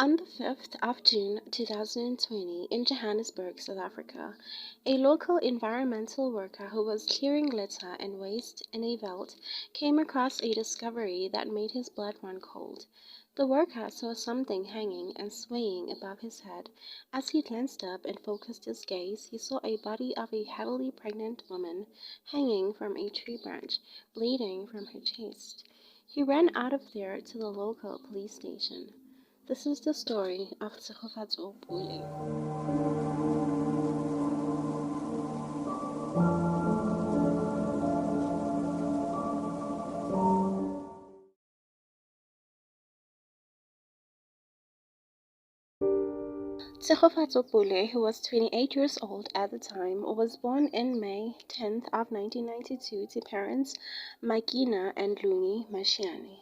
On the 5th of June 2020, in Johannesburg, South Africa, a local environmental worker who was clearing litter and waste in a veld came across a discovery that made his blood run cold. The worker saw something hanging and swaying above his head. As he glanced up and focused his gaze, he saw a body of a heavily pregnant woman hanging from a tree branch, bleeding from her chest. He ran out of there to the local police station. This is the story of Tshegofatso Pule. Tshegofatso Pule, who was 28 years old at the time, was born in May 10th of 1992 to parents Makina and Lungi Mashiane.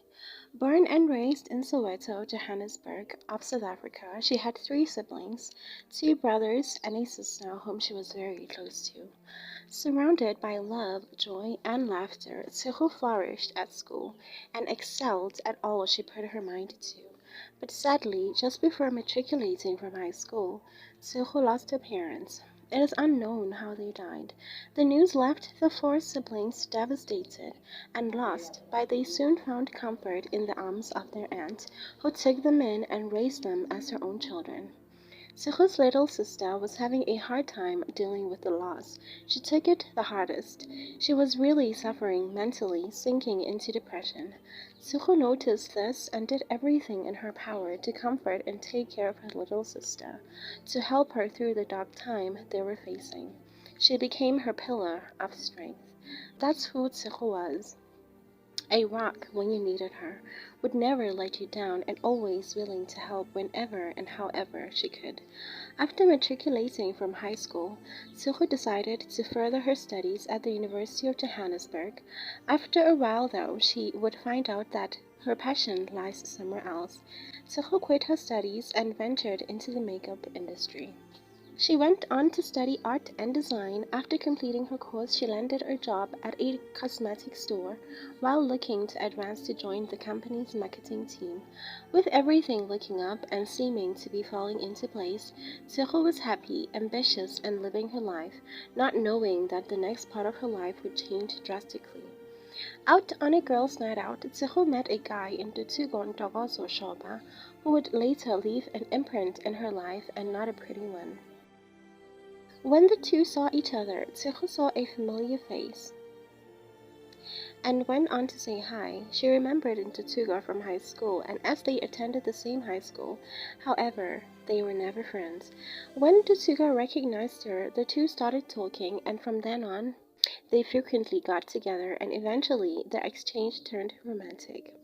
Born and raised in Soweto, Johannesburg, of South Africa, she had 3 siblings, 2 brothers and a sister whom she was very close to. Surrounded by love, joy, and laughter, Tshego flourished at school and excelled at all she put her mind to. But sadly, just before matriculating from high school, Tshego lost her parents. It is unknown how they died. The news left the 4 siblings devastated and lost, but they soon found comfort in the arms of their aunt, who took them in and raised them as her own children. Tsego's little sister was having a hard time dealing with the loss. She took it the hardest. She was really suffering mentally, sinking into depression. Tsego noticed this and did everything in her power to comfort and take care of her little sister, to help her through the dark time they were facing. She became her pillar of strength. That's who Tsego was. A rock when you needed her, would never let you down and always willing to help whenever and however she could. After matriculating from high school, Tshego decided to further her studies at the University of Johannesburg. After a while, though, she would find out that her passion lies somewhere else. Tshego quit her studies and ventured into the makeup industry. She went on to study art and design. After completing her course, she landed a job at a cosmetics store while looking to advance to join the company's marketing team. With everything looking up and seeming to be falling into place, Tshego was happy, ambitious, and living her life, not knowing that the next part of her life would change drastically. Out on a girls' night out, Tshego met a guy in Tshegofatso, who would later leave an imprint in her life, and not a pretty one. When the two saw each other, Tshego saw a familiar face and went on to say hi. She remembered Ntuthuko from high school, and as they attended the same high school, however, they were never friends. When Ntuthuko recognized her, the two started talking, and from then on, they frequently got together, and eventually their exchange turned romantic.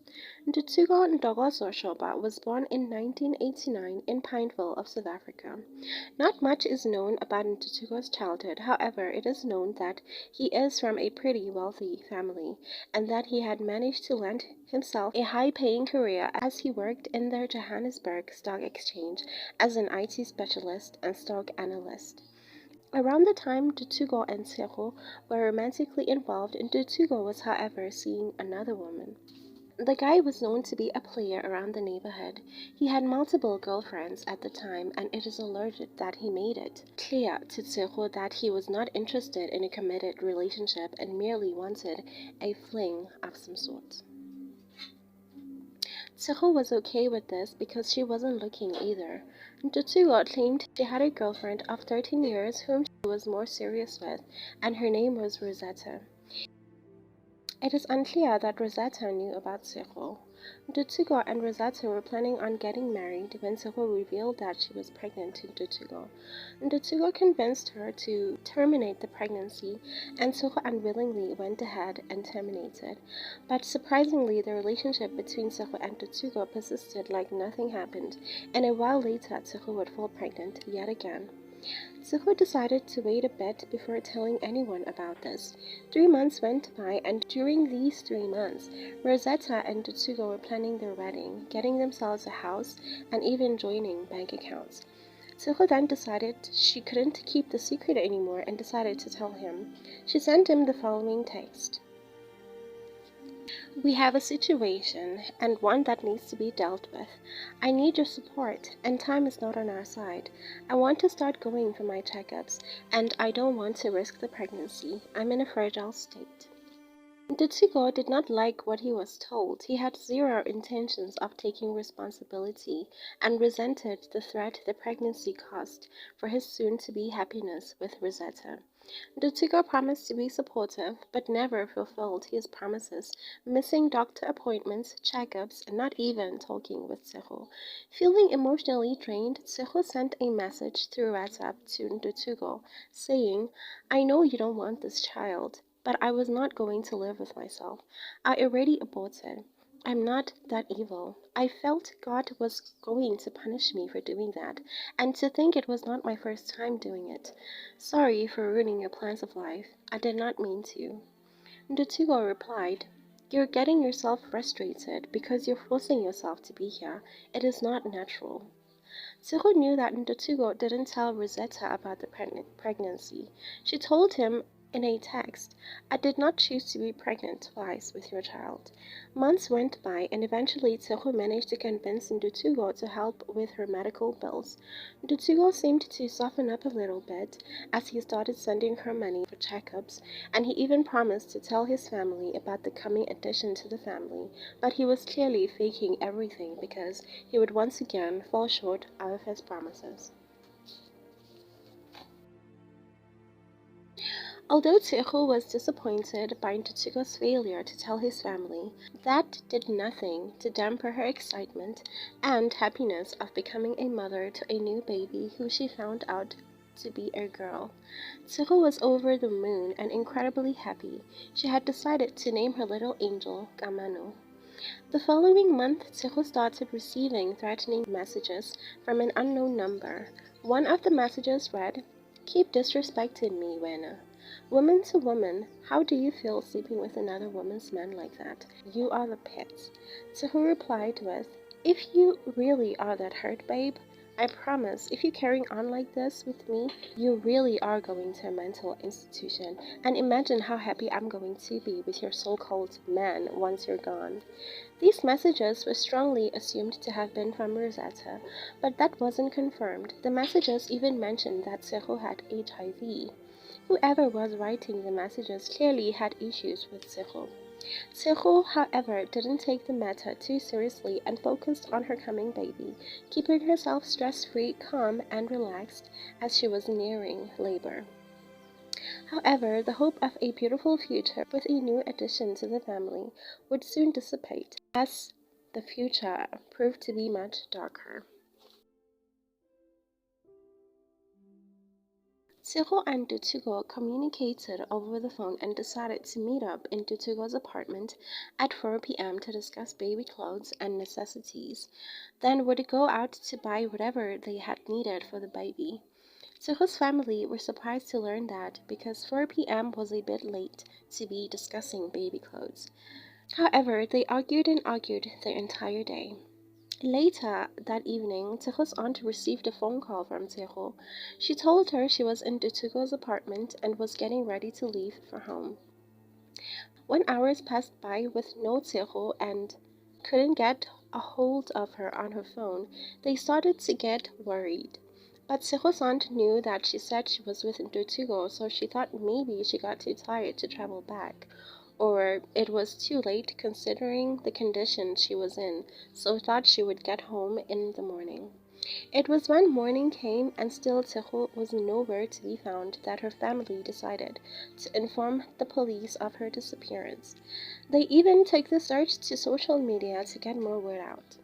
Ntuthuko was born in 1989 in Pineville of South Africa. Not much is known about Ntuthuko's childhood. However, it is known that he is from a pretty wealthy family, and that he had managed to land himself a high-paying career as he worked in the Johannesburg Stock Exchange as an IT specialist and stock analyst. Around the time Ntuthuko and Tshego were romantically involved, Ntuthuko was, however, seeing another woman. The guy was known to be a player around the neighborhood. He had multiple girlfriends at the time, and it is alleged that he made it clear to Tshego that he was not interested in a committed relationship and merely wanted a fling of some sort. Tshego was okay with this because she wasn't looking either. Ntuthuko claimed she had a girlfriend of 13 years whom she was more serious with, and her name was Rosetta. It is unclear that Rosetta knew about Tshego. Ntuthuko and Rosetta were planning on getting married when Tshego revealed that she was pregnant to Ntuthuko. Ntuthuko convinced her to terminate the pregnancy, and Tshego unwillingly went ahead and terminated. But surprisingly, the relationship between Tshego and Ntuthuko persisted like nothing happened, and a while later Tshego would fall pregnant yet again. Tshego decided to wait a bit before telling anyone about this. 3 months went by, and during these 3 months, Rosetta and Ntuthuko were planning their wedding, getting themselves a house, and even joining bank accounts. Tshego then decided she couldn't keep the secret anymore and decided to tell him. She sent him the following text. We have a situation, and one that needs to be dealt with. I need your support, and time is not on our side. I want to start going for my checkups, and I don't want to risk the pregnancy. I'm in a fragile state. Tshego did not like what he was told. He had zero intentions of taking responsibility and resented the threat the pregnancy caused for his soon-to-be happiness with Rosetta. Tshego promised to be supportive, but never fulfilled his promises, missing doctor appointments, checkups, and not even talking with Tshego. Feeling emotionally drained, Tshego sent a message through WhatsApp to Tshego, saying, "I know you don't want this child, but I was not going to live with myself. I already aborted. I'm not that evil. I felt God was going to punish me for doing that, and to think it was not my first time doing it. Sorry for ruining your plans of life. I did not mean to." Tshego replied, "You're getting yourself frustrated because you're forcing yourself to be here. It is not natural." Tshego knew that Tshego didn't tell Rosetta about the pregnancy. She told him in a text, "I did not choose to be pregnant twice with your child." Months went by, and eventually Tshego managed to convince Tshego to help with her medical bills. Tshego seemed to soften up a little bit as he started sending her money for checkups, and he even promised to tell his family about the coming addition to the family, but he was clearly faking everything because he would once again fall short of his promises. Although Tshego was disappointed by Tsugo's failure to tell his family, that did nothing to dampen her excitement and happiness of becoming a mother to a new baby who she found out to be a girl. Tshego was over the moon and incredibly happy. She had decided to name her little angel Kamano. The following month, Tshego started receiving threatening messages from an unknown number. One of the messages read, "Keep disrespecting me, Wena. Woman to woman, how do you feel sleeping with another woman's man like that? You are the pet." Tshego replied with, "If you really are that hurt, babe, I promise if you carry on like this with me, you really are going to a mental institution, and imagine how happy I'm going to be with your so-called man once you're gone." These messages were strongly assumed to have been from Rosetta, but that wasn't confirmed. The messages even mentioned that Tshego had HIV. Whoever was writing the messages clearly had issues with Tshego. Tshego, however, didn't take the matter too seriously and focused on her coming baby, keeping herself stress-free, calm, and relaxed as she was nearing labor. However, the hope of a beautiful future with a new addition to the family would soon dissipate, as the future proved to be much darker. Tshego and Tshego communicated over the phone and decided to meet up in Tsugo's apartment at 4 p.m. to discuss baby clothes and necessities, then would go out to buy whatever they had needed for the baby. Tsugo's family were surprised to learn that because 4 p.m. was a bit late to be discussing baby clothes. However, they argued and argued the entire day. Later that evening, Tsugo's aunt received a phone call from Tshego. She told her she was in Tsugo's apartment and was getting ready to leave for home. When hours passed by with no Tshego and couldn't get a hold of her on her phone, they started to get worried. But Tsego's aunt knew that she said she was with Tsugo, so she thought maybe she got too tired to travel back, or it was too late considering the condition she was in, so thought she would get home in the morning. It was when morning came and still Tshego was nowhere to be found that her family decided to inform the police of her disappearance. They even took the search to social media to get more word out.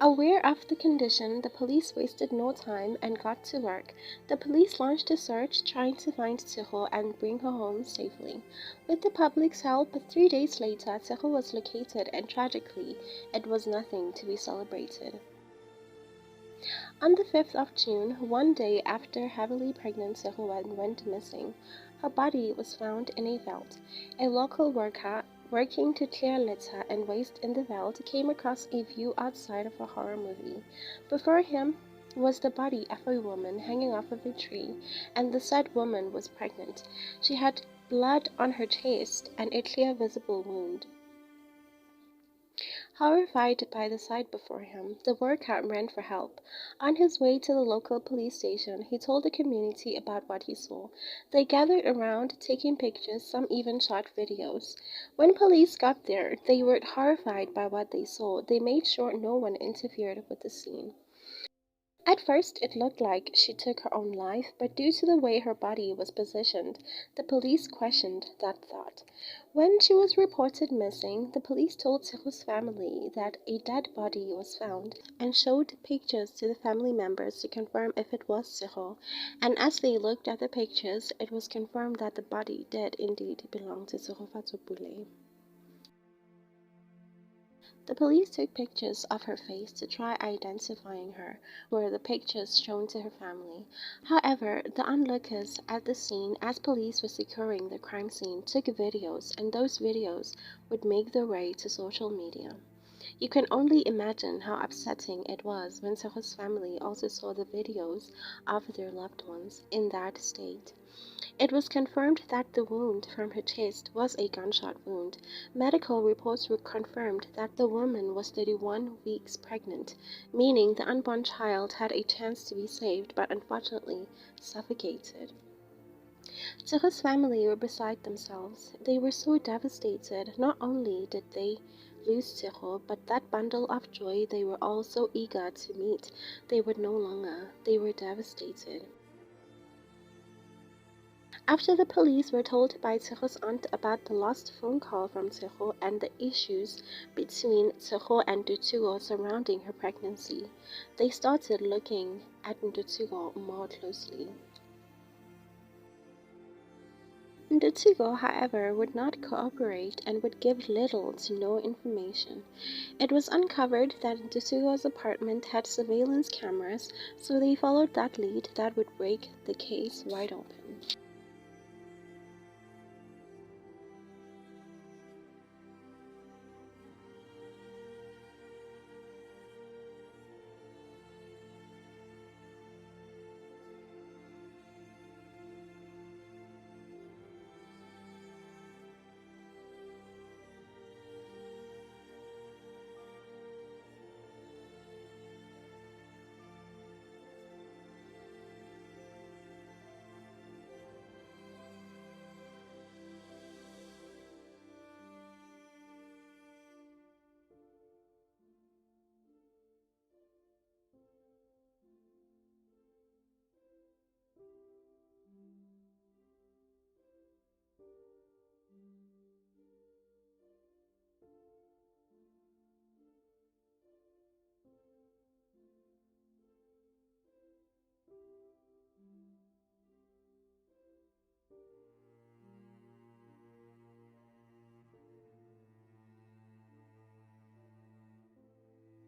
Aware of the condition, the police wasted no time and got to work. The police launched a search trying to find Tshego and bring her home safely. With the public's help, 3 days later, Tshego was located and tragically, it was nothing to be celebrated. On the 5th of June, one day after heavily pregnant Tshego went missing, her body was found in a veldt. A local worker working to clear litter and waste in the veldt came across a view outside of a horror movie. Before him was the body of a woman hanging off of a tree, and the said woman was pregnant. She had blood on her chest, and a clear visible wound. Horrified by the sight before him, the worker ran for help. On his way to the local police station, he told the community about what he saw. They gathered around, taking pictures, some even shot videos. When police got there, they were horrified by what they saw. They made sure no one interfered with the scene. At first, it looked like she took her own life, but due to the way her body was positioned, the police questioned that thought. When she was reported missing, the police told Tshego's family that a dead body was found and showed pictures to the family members to confirm if it was Tshego. And as they looked at the pictures, it was confirmed that the body did indeed belong to Tshegofatso Pule. The police took pictures of her face to try identifying her, were the pictures shown to her family. However, the onlookers at the scene, as police were securing the crime scene, took videos, and those videos would make their way to social media. You can only imagine how upsetting it was when Tsego's family also saw the videos of their loved ones in that state. It was confirmed that the wound from her chest was a gunshot wound. Medical reports confirmed that the woman was 31 weeks pregnant, meaning the unborn child had a chance to be saved but unfortunately suffocated. Tsego's family were beside themselves. They were so devastated. Not only did they lose Tsego, but that bundle of joy they were all so eager to meet, they were no longer. They were devastated. After the police were told by Tsego's aunt about the lost phone call from Tshego and the issues between Tshego and Ntutsugo surrounding her pregnancy, they started looking at Ntutsugo more closely. Ntutsugo, however, would not cooperate and would give little to no information. It was uncovered that Ntutsugo's apartment had surveillance cameras, so they followed that lead that would break the case wide open.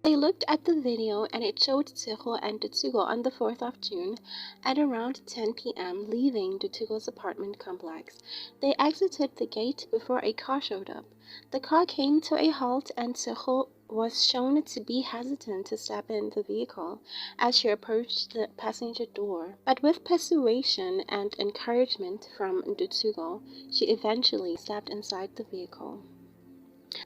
They looked at the video and it showed Tshego and Ntutsugo on the 4th of June at around 10 p.m. leaving Ntutsugo's apartment complex. They exited the gate before a car showed up. The car came to a halt and Tshego was shown to be hesitant to step in the vehicle as she approached the passenger door. But with persuasion and encouragement from Ntutsugo, she eventually stepped inside the vehicle.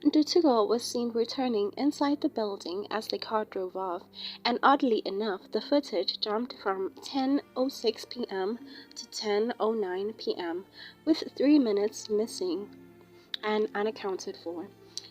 Ntutsugo was seen returning inside the building as the car drove off, and oddly enough, the footage jumped from 10:06 p.m. to 10:09 p.m., with 3 minutes missing and unaccounted for.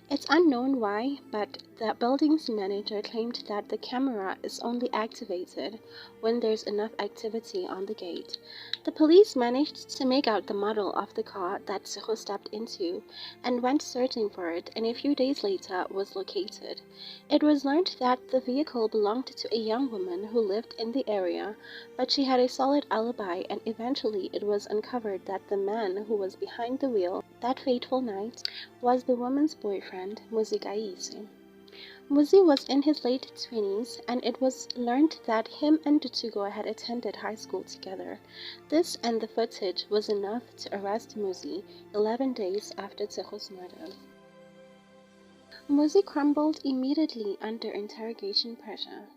It's unknown why, but the building's manager claimed that the camera is only activated when there's enough activity on the gate. The police managed to make out the model of the car that Tshego stepped into and went searching for it, and a few days later was located. It was learned that the vehicle belonged to a young woman who lived in the area, but she had a solid alibi, and eventually it was uncovered that the man who was behind the wheel that fateful night was the woman's boyfriend, Muzi Gaise. Muzi was in his late 20s, and it was learned that him and Ntutsugo had attended high school together. This and the footage was enough to arrest Muzi 11 days after Tsego's murder. Muzi crumbled immediately under interrogation pressure.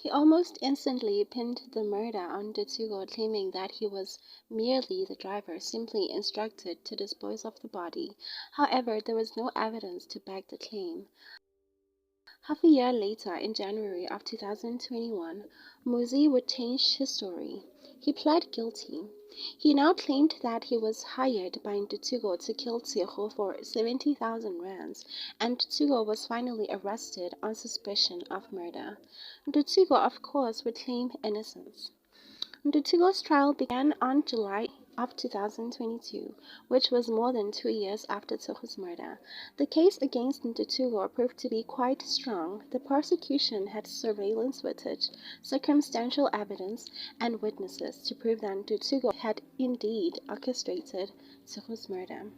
He almost instantly pinned the murder on Tshego, claiming that he was merely the driver, simply instructed to dispose of the body. However, there was no evidence to back the claim. Half a year later, in January of 2021, Muzi would change his story. He pled guilty. He now claimed that he was hired by Tshego to kill Tshego for 70,000 rands, and Tshego was finally arrested on suspicion of murder. Tshego, of course, would claim innocence. Tshego's trial began on July of 2022, which was more than 2 years after Tshego's murder. The case against Tsego proved to be quite strong. The prosecution had surveillance footage, circumstantial evidence, and witnesses to prove that Tsego had indeed orchestrated Tshego's murder.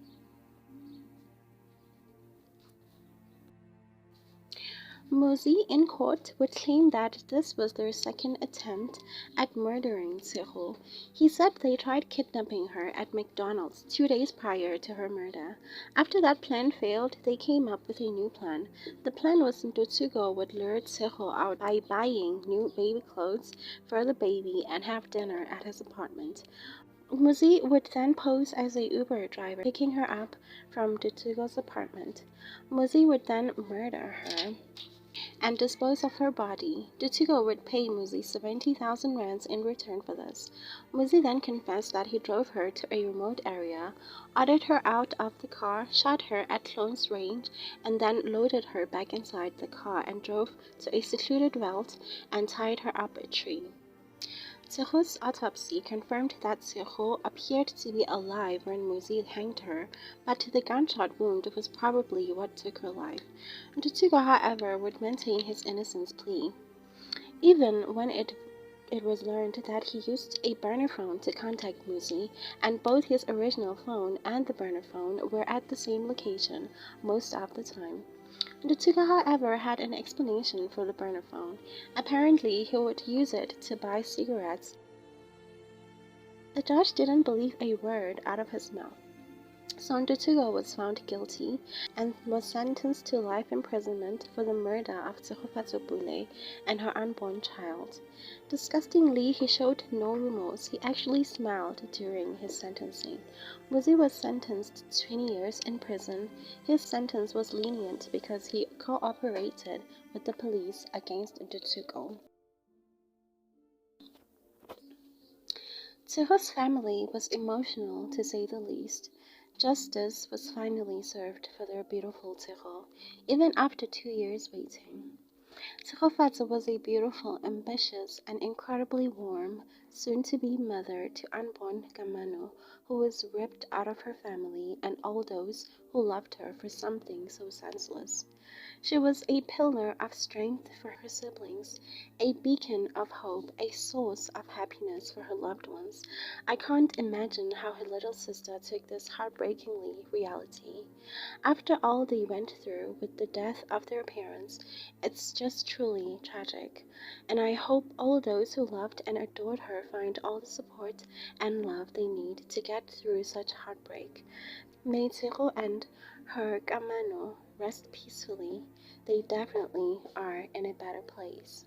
Muzi in court would claim that this was their second attempt at murdering Tshego. He said they tried kidnapping her at McDonald's 2 days prior to her murder. After that plan failed, they came up with a new plan. The plan was Tshego would lure Tshego out by buying new baby clothes for the baby and have dinner at his apartment. Muzi would then pose as a Uber driver, picking her up from Tsego's apartment. Muzi would then murder her and dispose of her body. Tshego would pay Muzi 70,000 rands in return for this. Muzi then confessed that he drove her to a remote area, ordered her out of the car, shot her at close range, and then loaded her back inside the car and drove to a secluded veldt and tied her up a tree. Tsego's autopsy confirmed that Tshego appeared to be alive when Muzi hanged her, but the gunshot wound was probably what took her life. Tshego, however, would maintain his innocence plea, even when it was learned that he used a burner phone to contact Muzi, and both his original phone and the burner phone were at the same location most of the time. Tshego, however, had an explanation for the burner phone. Apparently, he would use it to buy cigarettes. The judge didn't believe a word out of his mouth. So Tshego was found guilty and was sentenced to life imprisonment for the murder of Tshegofatso Pule and her unborn child. Disgustingly, he showed no remorse. He actually smiled during his sentencing. Muzi was sentenced to 20 years in prison. His sentence was lenient because he cooperated with the police against Tshego. Tsego's family was emotional, to say the least. Justice was finally served for their beautiful Tshego, even after 2 years waiting. Tshegofatso was a beautiful, ambitious, and incredibly warm, soon-to-be mother to unborn Kamano, who was ripped out of her family and all those who loved her for something so senseless. She was a pillar of strength for her siblings, a beacon of hope, a source of happiness for her loved ones. I can't imagine how her little sister took this heartbreakingly reality. After all they went through with the death of their parents, it's just truly tragic. And I hope all those who loved and adored her find all the support and love they need to get through such heartbreak. May Tshego and her Kamano rest peacefully. They definitely are in a better place.